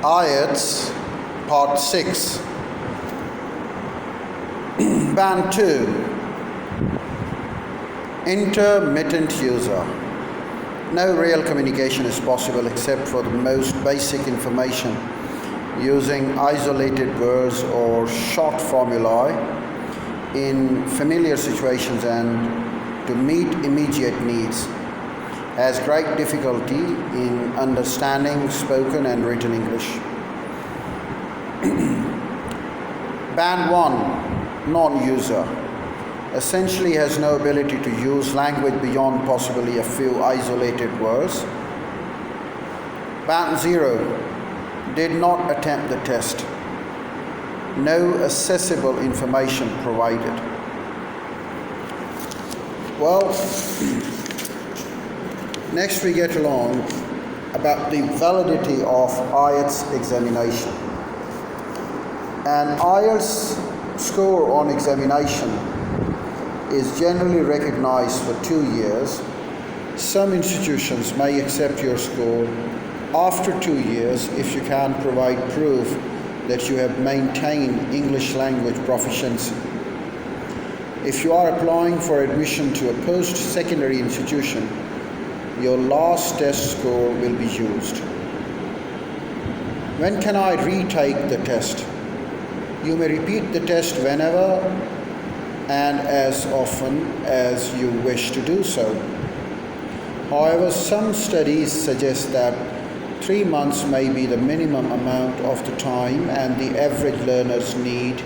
IELTS Part 6 Band 2 Intermittent User. No real communication is possible except for the most basic information using isolated words or short formulae in familiar situations and to meet immediate needs. Has great difficulty in understanding spoken and written English. Band 1 Non-user. Essentially has no ability to use language beyond possibly a few isolated words. Band 0 did not attempt the test. No accessible information provided. Well, next we get along about the validity of IELTS examination. An IELTS score on examination is generally recognized for 2 years. Some institutions may accept your score after 2 years if you can provide proof that you have maintained English language proficiency. If you are applying for admission to a post-secondary institution, your last test score will be used. When can I retake the test? You may repeat the test whenever and as often as you wish to do so. However, some studies suggest that 3 months may be the minimum amount of the time and the average learners need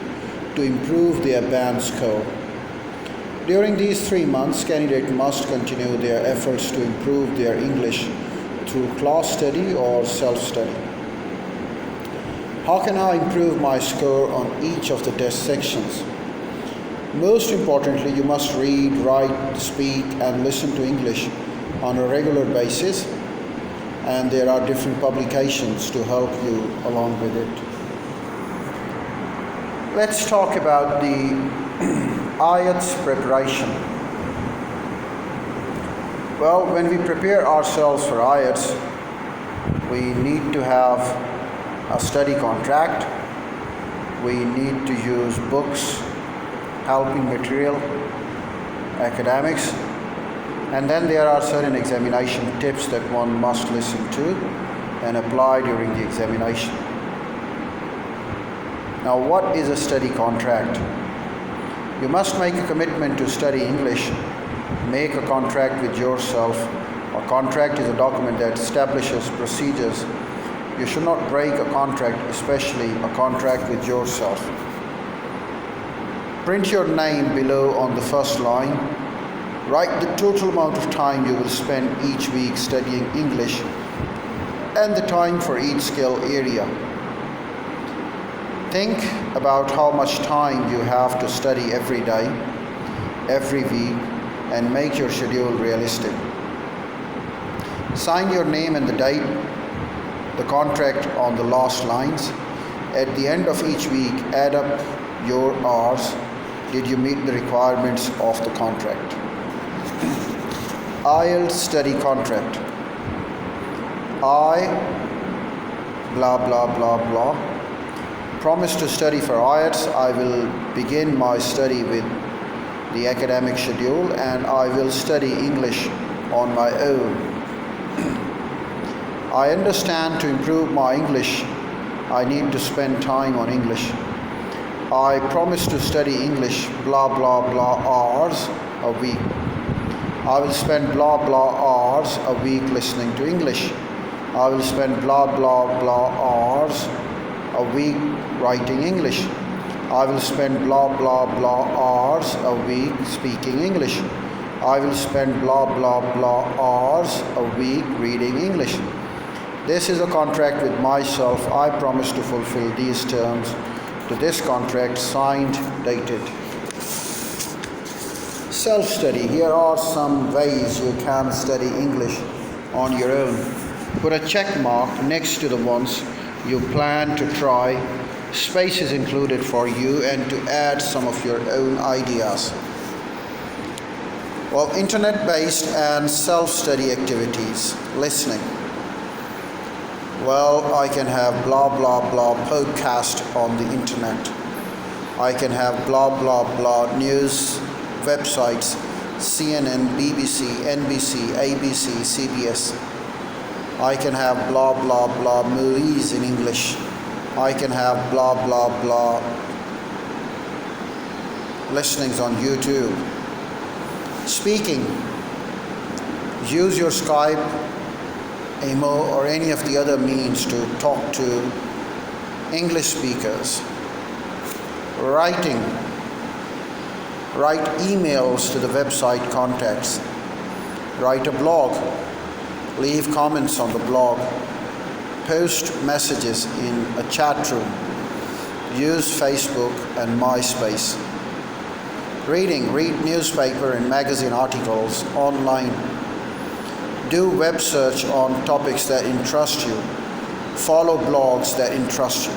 to improve their band score. During these 3 months, candidates must continue their efforts to improve their English through class study or self-study. How can I improve my score on each of the test sections? Most importantly, you must read, write, speak, and listen to English on a regular basis, and there are different publications to help you along with it. Let's talk about the IELTS preparation. Well, when we prepare ourselves for IELTS, we need to have a study contract. We need to use books, helping material, academics, and then there are certain examination tips that one must listen to and apply during the examination. Now, what is a study contract? You must make a commitment to study English. Make a contract with yourself. A contract is a document that establishes procedures. You should not break a contract, especially a contract with yourself. Print your name below on the first line. Write the total amount of time you will spend each week studying English and the time for each skill area. Think about how much time you have to study every day, every week, and make your schedule realistic. Sign your name and the date, the contract on the last lines. At the end of each week, add up your hours. Did you meet the requirements of the contract? IELTS study contract. I, blah, blah, blah, blah, promise to study for IELTS. I will begin my study with the academic schedule and I will study English on my own. I understand to improve my English, I need to spend time on English. I promise to study English, blah, blah, blah hours a week. I will spend blah, blah hours a week listening to English. I will spend blah, blah, blah hours a week writing English. I will spend blah, blah, blah hours a week speaking English. I will spend blah, blah, blah hours a week reading English. This is a contract with myself. I promise to fulfill these terms to this contract, signed, dated. Self-study. Here are some ways you can study English on your own. Put a check mark next to the ones you plan to try. Space is included for you and to add some of your own ideas. Well, internet-based and self-study activities. Listening. Well, I can have blah blah blah podcast on the internet. I can have blah blah blah news websites, CNN, BBC, NBC, ABC, CBS. I can have blah blah blah movies in English. I can have blah blah blah listenings on YouTube. Speaking. Use your Skype, email, or any of the other means to talk to English speakers. Writing. Write emails to the website contacts. Write a blog. Leave comments on the blog. Post messages in a chat room. Use Facebook and MySpace. Reading. Read newspaper and magazine articles online. Do web search on topics that interest you. Follow blogs that interest you.